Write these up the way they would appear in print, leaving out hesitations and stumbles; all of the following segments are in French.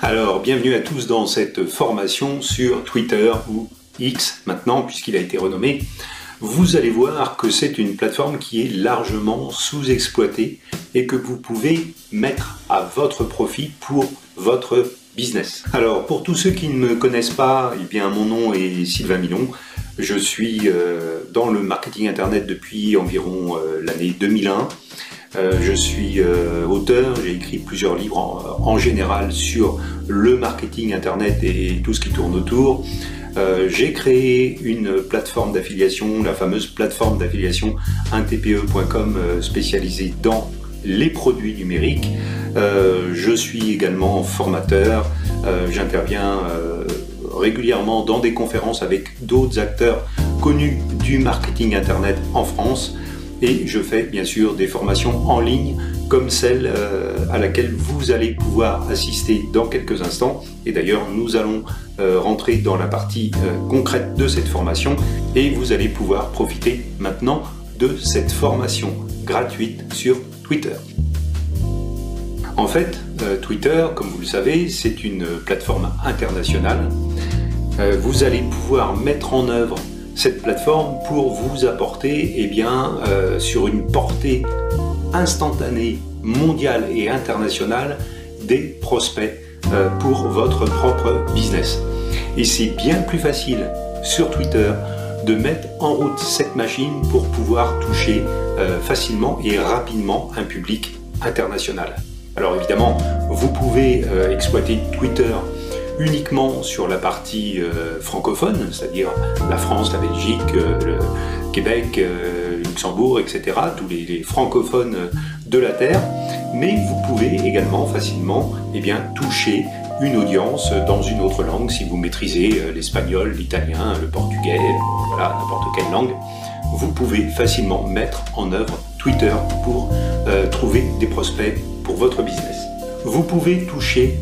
Alors, bienvenue à tous dans cette formation sur Twitter ou X maintenant, puisqu'il a été renommé. Vous allez voir que c'est une plateforme qui est largement sous-exploitée et que vous pouvez mettre à votre profit pour votre business. Alors, pour tous ceux qui ne me connaissent pas, eh bien, mon nom est Sylvain Milon. Je suis dans le marketing internet depuis environ l'année 2001. Je suis auteur, j'ai écrit plusieurs livres en général sur le marketing internet et tout ce qui tourne autour. J'ai créé une plateforme d'affiliation, la fameuse plateforme d'affiliation 1tpe.com spécialisée dans les produits numériques. Je suis également formateur, j'interviens régulièrement dans des conférences avec d'autres acteurs connus du marketing internet en France. Et je fais bien sûr des formations en ligne comme celle à laquelle vous allez pouvoir assister dans quelques instants. Et d'ailleurs, nous allons rentrer dans la partie concrète de cette formation et vous allez pouvoir profiter maintenant de cette formation gratuite sur Twitter. En fait, Twitter, comme vous le savez, c'est une plateforme internationale. Vous allez pouvoir mettre en œuvre cette plateforme pour vous apporter sur une portée instantanée, mondiale et internationale des prospects pour votre propre business. Et c'est bien plus facile sur Twitter de mettre en route cette machine pour pouvoir toucher facilement et rapidement un public international. Alors évidemment, vous pouvez exploiter Twitter uniquement sur la partie francophone, c'est-à-dire la France, la Belgique, le Québec, Luxembourg, etc., tous les francophones de la Terre, mais vous pouvez également facilement toucher une audience dans une autre langue si vous maîtrisez l'espagnol, l'italien, le portugais, voilà, n'importe quelle langue. Vous pouvez facilement mettre en œuvre Twitter pour trouver des prospects pour votre business. Vous pouvez toucher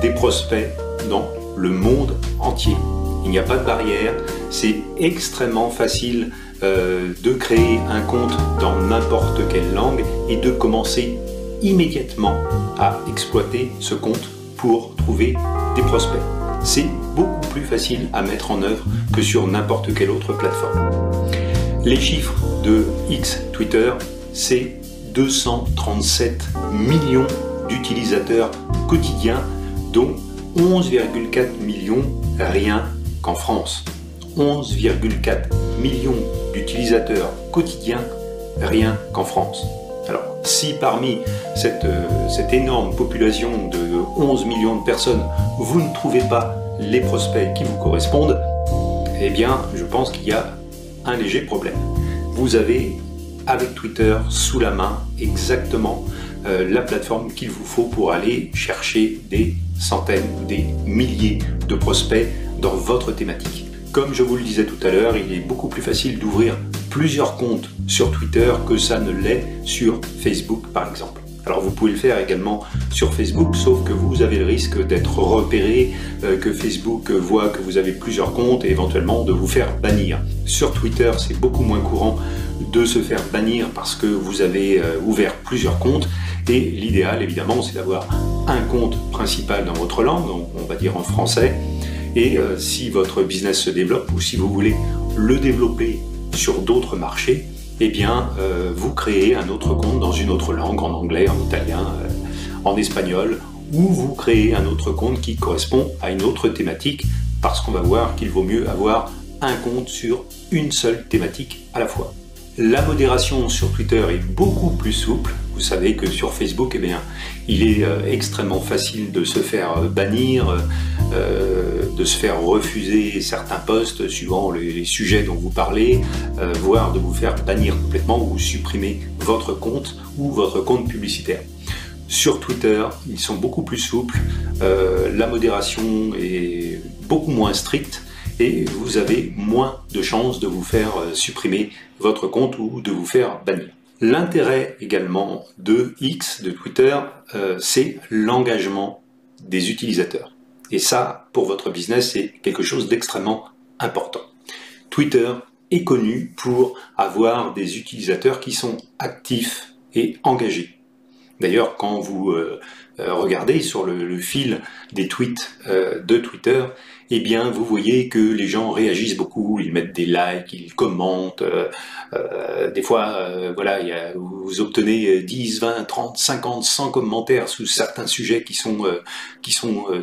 des prospects dans le monde entier. Il n'y a pas de barrière, c'est extrêmement facile de créer un compte dans n'importe quelle langue et de commencer immédiatement à exploiter ce compte pour trouver des prospects. C'est beaucoup plus facile à mettre en œuvre que sur n'importe quelle autre plateforme. Les chiffres de X Twitter, c'est 237 millions d'utilisateurs quotidiens, dont 11,4 millions rien qu'en France. 11,4 millions d'utilisateurs quotidiens rien qu'en France. Alors, si parmi cette énorme population de 11 millions de personnes, vous ne trouvez pas les prospects qui vous correspondent, eh bien, je pense qu'il y a un léger problème. Vous avez, avec Twitter, sous la main, exactement la plateforme qu'il vous faut pour aller chercher des centaines ou des milliers de prospects dans votre thématique. Comme je vous le disais tout à l'heure, il est beaucoup plus facile d'ouvrir plusieurs comptes sur Twitter que ça ne l'est sur Facebook par exemple. Alors vous pouvez le faire également sur Facebook, sauf que vous avez le risque d'être repéré, que Facebook voit que vous avez plusieurs comptes et éventuellement de vous faire bannir. Sur Twitter, c'est beaucoup moins courant de se faire bannir parce que vous avez ouvert plusieurs comptes et l'idéal évidemment c'est d'avoir un compte principal dans votre langue, on va dire en français, et si votre business se développe ou si vous voulez le développer sur d'autres marchés, eh bien vous créez un autre compte dans une autre langue, en anglais, en italien, en espagnol, ou vous créez un autre compte qui correspond à une autre thématique parce qu'on va voir qu'il vaut mieux avoir un compte sur une seule thématique à la fois. La modération sur Twitter est beaucoup plus souple. Vous savez que sur Facebook, il est extrêmement facile de se faire bannir, de se faire refuser certains posts suivant les sujets dont vous parlez, voire de vous faire bannir complètement ou supprimer votre compte ou votre compte publicitaire. Sur Twitter, ils sont beaucoup plus souples, la modération est beaucoup moins stricte et vous avez moins de chances de vous faire supprimer votre compte ou de vous faire bannir. L'intérêt également de X, de Twitter, c'est l'engagement des utilisateurs. Et ça, pour votre business, c'est quelque chose d'extrêmement important. Twitter est connu pour avoir des utilisateurs qui sont actifs et engagés. D'ailleurs, quand vous regardez sur le fil des tweets de Twitter, eh bien vous voyez que les gens réagissent beaucoup, ils mettent des likes, ils commentent, des fois voilà, vous obtenez 10, 20, 30, 50, 100 commentaires sous certains sujets qui sont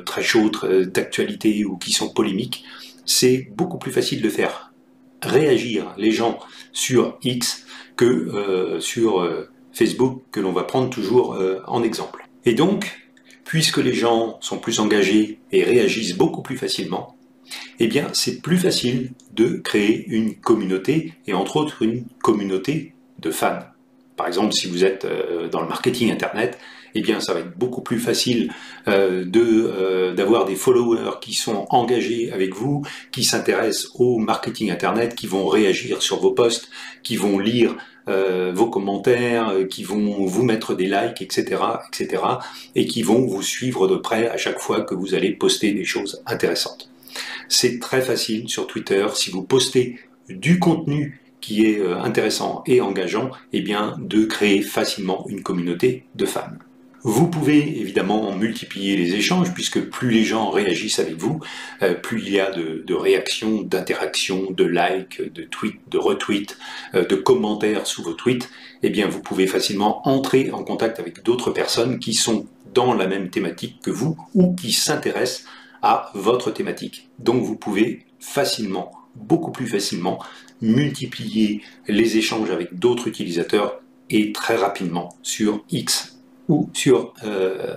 très chauds, d'actualité ou qui sont polémiques. C'est beaucoup plus facile de faire réagir les gens sur X que sur Facebook, que l'on va prendre toujours en exemple. Et donc, puisque les gens sont plus engagés et réagissent beaucoup plus facilement, eh bien c'est plus facile de créer une communauté, et entre autres une communauté de fans. Par exemple, si vous êtes dans le marketing internet, eh bien ça va être beaucoup plus facile d'avoir des followers qui sont engagés avec vous, qui s'intéressent au marketing internet, qui vont réagir sur vos posts, qui vont lire vos commentaires, qui vont vous mettre des likes, etc., etc., et qui vont vous suivre de près à chaque fois que vous allez poster des choses intéressantes. C'est très facile sur Twitter, si vous postez du contenu qui est intéressant et engageant, eh bien de créer facilement une communauté de fans. Vous pouvez évidemment multiplier les échanges, puisque plus les gens réagissent avec vous, plus il y a de réactions, d'interactions, de likes, de tweets, de retweets, de commentaires sous vos tweets, eh bien vous pouvez facilement entrer en contact avec d'autres personnes qui sont dans la même thématique que vous ou qui s'intéressent à votre thématique. Donc vous pouvez facilement, beaucoup plus facilement, multiplier les échanges avec d'autres utilisateurs et très rapidement sur X ou sur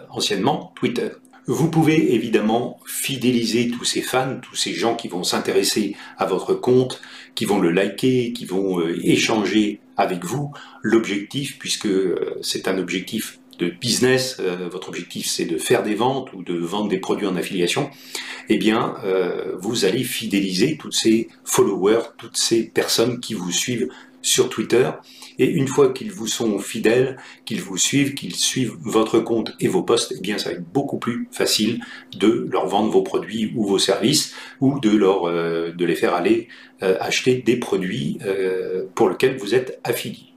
anciennement Twitter. Vous pouvez évidemment fidéliser tous ces fans, tous ces gens qui vont s'intéresser à votre compte, qui vont le liker, qui vont échanger avec vous. L'objectif, puisque c'est un objectif de business, votre objectif c'est de faire des ventes ou de vendre des produits en affiliation, eh bien vous allez fidéliser tous ces followers, toutes ces personnes qui vous suivent sur Twitter, et une fois qu'ils vous sont fidèles, qu'ils vous suivent, qu'ils suivent votre compte et vos posts, eh bien ça va être beaucoup plus facile de leur vendre vos produits ou vos services, ou de les faire aller acheter des produits pour lesquels vous êtes affilié.